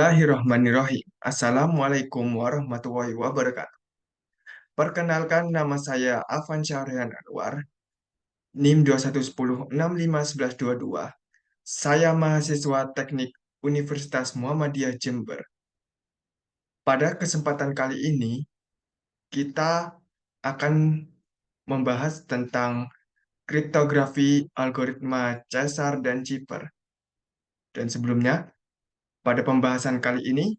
Bismillahirrahmanirrahim. Assalamualaikum warahmatullahi wabarakatuh. Perkenalkan, nama saya Afan Syahrian Anwar, NIM 2110651122. Saya mahasiswa Teknik Universitas Muhammadiyah Jember. Pada kesempatan kali ini, kita akan membahas tentang kriptografi algoritma Caesar dan Chipper. Dan sebelumnya, pada pembahasan kali ini,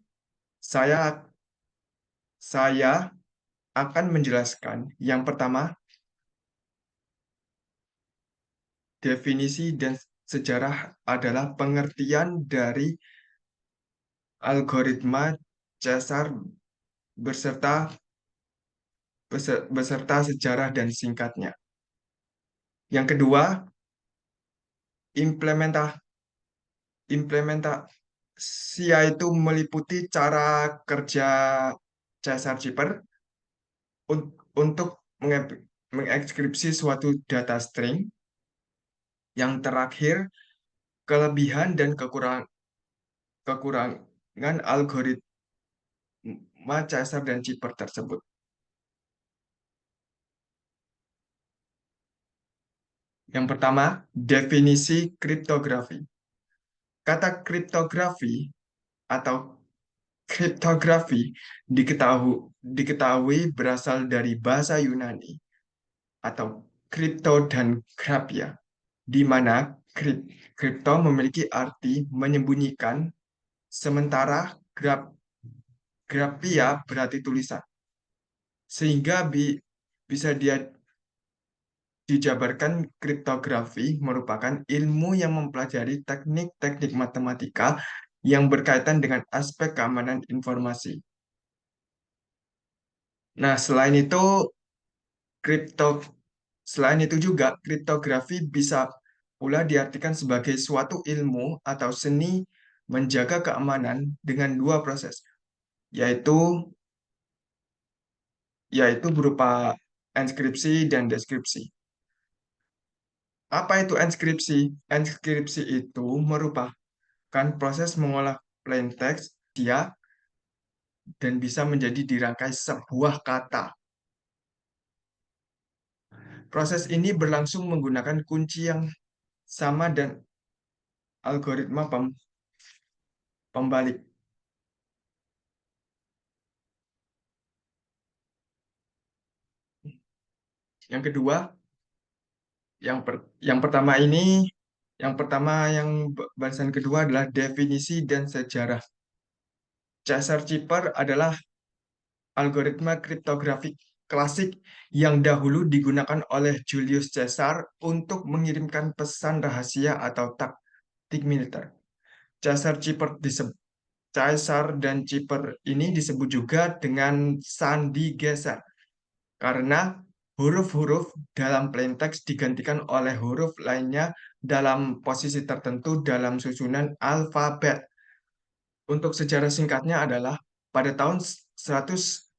saya saya akan menjelaskan yang pertama, definisi dan sejarah adalah pengertian dari algoritma Caesar beserta beserta sejarah dan singkatnya. Yang kedua, implementa implementasi yaitu meliputi cara kerja Caesar Chipper untuk mengekskripsi suatu data string. Yang terakhir, kelebihan dan kekurangan algoritma Caesar dan Chipper tersebut. Yang pertama, definisi kriptografi. Kata kriptografi atau kriptografi diketahui berasal dari bahasa Yunani atau kripto dan grafia, di mana kripto memiliki arti menyembunyikan, sementara grafia berarti tulisan. Sehingga bisa dia dijabarkan, kriptografi merupakan ilmu yang mempelajari teknik-teknik matematika yang berkaitan dengan aspek keamanan informasi. Nah, kripto, selain itu juga kriptografi bisa pula diartikan sebagai suatu ilmu atau seni menjaga keamanan dengan dua proses, yaitu yaitu berupa enskripsi dan deskripsi. Apa itu enskripsi? Enskripsi itu merupakan proses mengolah plain text dia dan bisa menjadi dirangkai sebuah kata. Proses ini berlangsung menggunakan kunci yang sama dan algoritma pembalik. Yang kedua, yang pertama ini, bahasan kedua adalah definisi dan sejarah. Caesar Chipper adalah algoritma kriptografik klasik yang dahulu digunakan oleh Julius Caesar untuk mengirimkan pesan rahasia atau taktik militer. Caesar Chipper Caesar dan Chipper ini disebut juga dengan sandi geser karena huruf-huruf dalam plaintext digantikan oleh huruf lainnya dalam posisi tertentu dalam susunan alfabet. Untuk sejarah singkatnya adalah pada tahun 100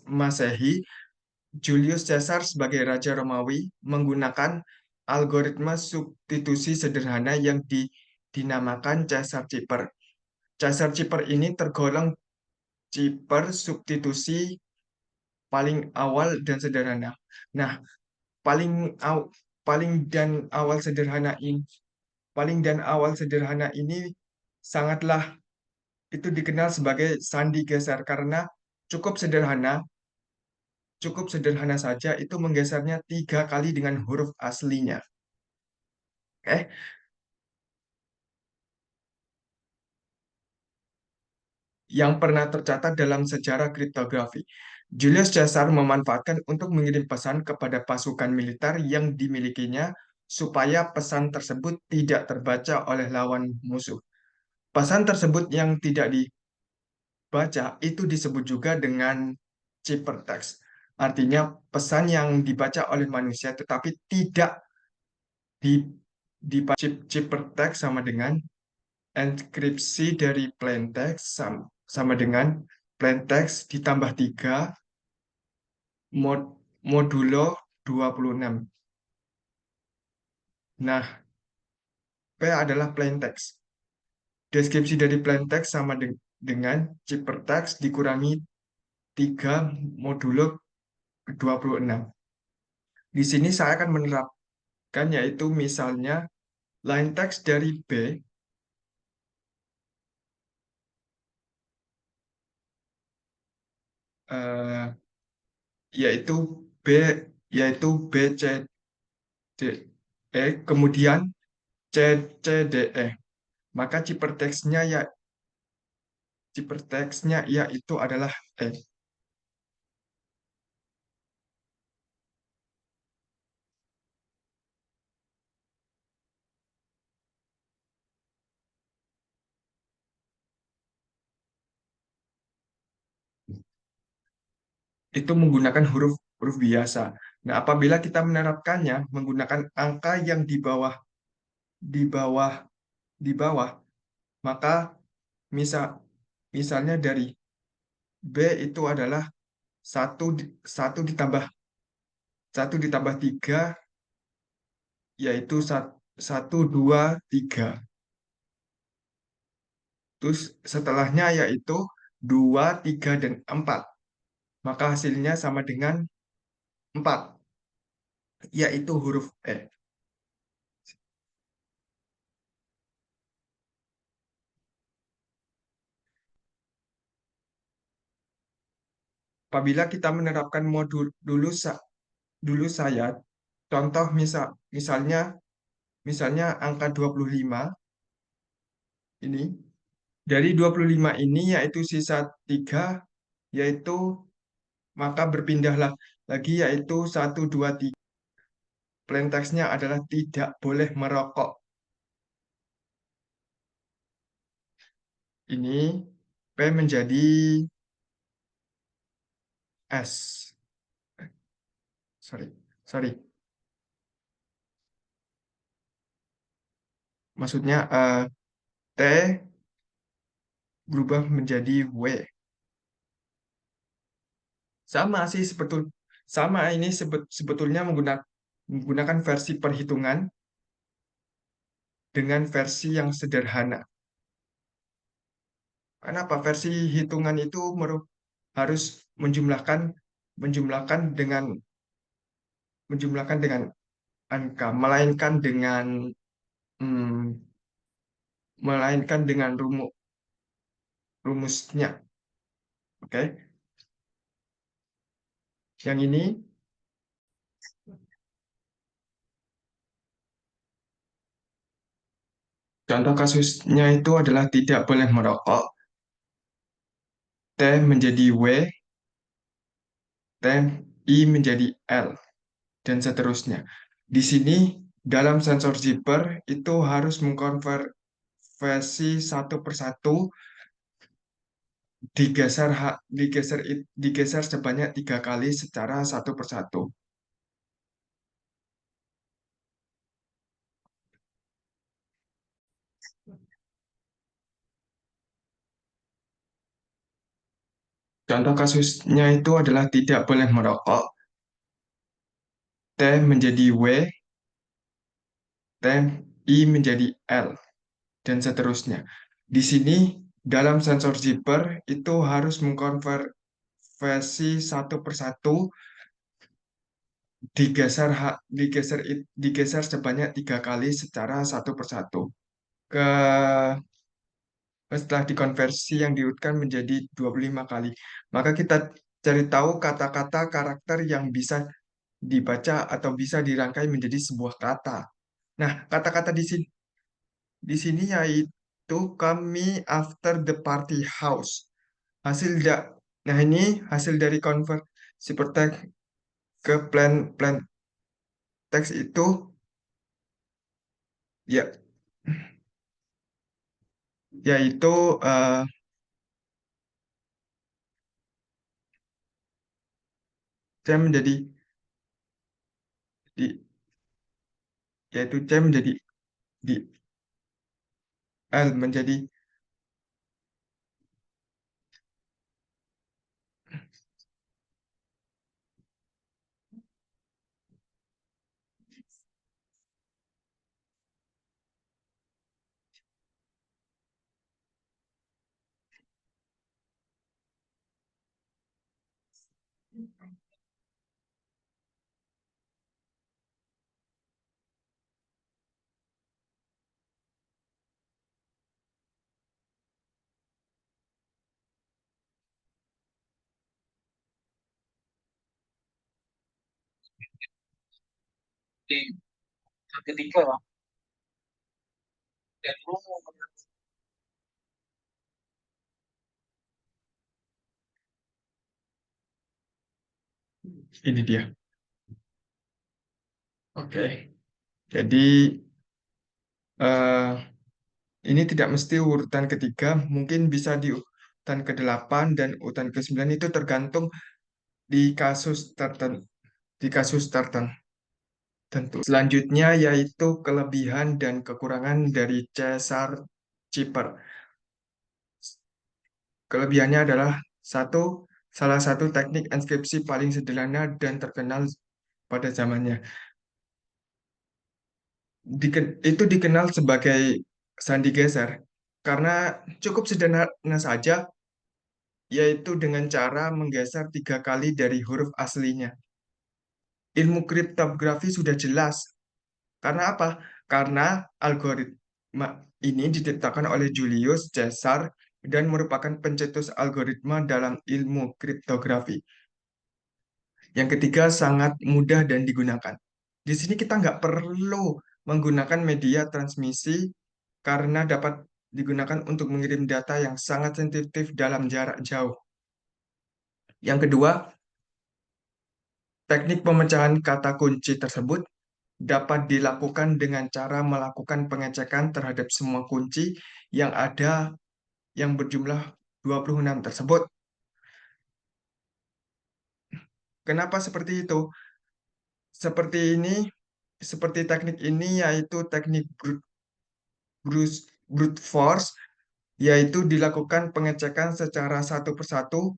Masehi, Julius Caesar sebagai Raja Romawi menggunakan algoritma substitusi sederhana yang dinamakan Caesar Chipper. Caesar Chipper ini tergolong Chipper substitusi paling awal dan sederhana. Nah, paling aw- paling dan awal sederhana ini paling dan awal sederhana ini sangatlah itu dikenal sebagai sandi geser karena cukup sederhana cukup sederhana saja itu menggesernya 3 kali dengan huruf aslinya. Oke, yang pernah tercatat dalam sejarah kriptografi. Julius Caesar memanfaatkan untuk mengirim pesan kepada pasukan militer yang dimilikinya supaya pesan tersebut tidak terbaca oleh lawan musuh. Pesan tersebut yang tidak dibaca itu disebut juga dengan ciphertext. Artinya pesan yang dibaca oleh manusia tetapi tidak di ciphertext sama dengan enkripsi dari plaintext sama dengan plaintext ditambah 3 modulo 26. Nah, P adalah plaintext. Deskripsi dari plain text sama dengan ciphertext dikurangi 3 modulo 26. Di sini saya akan menerapkan yaitu misalnya line text dari B, eh, yaitu B yaitu B C D E, kemudian C C D E. Maka ciphertextnya yaitu adalah E. Itu menggunakan huruf huruf biasa. Nah, apabila kita menerapkannya menggunakan angka yang di bawah di bawah, maka misal misalnya dari B itu adalah satu ditambah 3, yaitu satu, dua, tiga. Terus setelahnya yaitu 2, 3, dan 4. Maka hasilnya sama dengan 4, yaitu huruf E. Apabila kita menerapkan modul dulu saya contoh misalnya angka 25 ini, dari 25 ini yaitu sisa 3, yaitu maka berpindahlah lagi yaitu satu, 2, 3. Plain text-nya adalah tidak boleh merokok. Ini P menjadi S. Sorry, sorry. Maksudnya T berubah menjadi W. Sama sih sama ini sebetulnya menggunakan versi perhitungan dengan versi yang sederhana. Kenapa? Versi hitungan itu harus menjumlahkan menjumlahkan dengan menjumlahkan dengan angka, hmm, melainkan dengan rumusnya. Oke, yang ini contoh kasusnya itu adalah tidak boleh merokok, T menjadi W, T I menjadi L, dan seterusnya. Di sini dalam sensor zipper itu harus mengkonversi satu persatu, digeser sebanyak 3 kali secara satu persatu. Contoh kasusnya itu adalah tidak boleh merokok, T menjadi W, T I menjadi L, dan seterusnya. Di sini dalam sensor zipper itu harus mengkonversi satu persatu, digeser sebanyak 3 kali secara satu persatu. Ke Setelah dikonversi yang diurutkan menjadi 25 kali. Maka kita cari tahu kata-kata karakter yang bisa dibaca atau bisa dirangkai menjadi sebuah kata. Nah, kata-kata di sini yaitu kami after the party house. Hasil da Nah, ini hasil dari konversi teks ke plain text itu ya yaitu eh, C menjadi di yaitu C menjadi di L menjadi Di ketiga Bang. Dan lu Ini dia. Oke. Jadi eh, ini tidak mesti urutan ketiga, mungkin bisa di urutan ke-8 dan urutan ke-9 itu tergantung di kasus tertentu. Di kasus tertentu. Selanjutnya yaitu kelebihan dan kekurangan dari Caesar Ciper. Kelebihannya adalah satu, salah satu teknik inskripsi paling sederhana dan terkenal pada zamannya. Itu dikenal sebagai sandi geser karena cukup sederhana saja, yaitu dengan cara menggeser 3 kali dari huruf aslinya. Ilmu kriptografi sudah jelas. Karena apa? Karena algoritma ini diciptakan oleh Julius Caesar dan merupakan pencetus algoritma dalam ilmu kriptografi. Yang ketiga, sangat mudah dan digunakan. Di sini kita nggak perlu menggunakan media transmisi karena dapat digunakan untuk mengirim data yang sangat sensitif dalam jarak jauh. Yang kedua, teknik pemecahan kata kunci tersebut dapat dilakukan dengan cara melakukan pengecekan terhadap semua kunci yang ada yang berjumlah 26 tersebut. Kenapa seperti itu? Seperti ini, seperti teknik ini yaitu teknik brute force, yaitu dilakukan pengecekan secara satu persatu.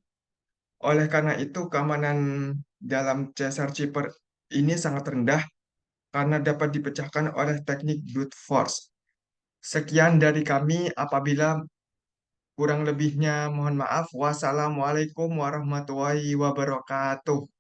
Oleh karena itu, keamanan dalam Caesar Cheeper ini sangat rendah karena dapat dipecahkan oleh teknik brute force. Sekian dari kami. Apabila kurang lebihnya mohon maaf. Wassalamualaikum warahmatullahi wabarakatuh.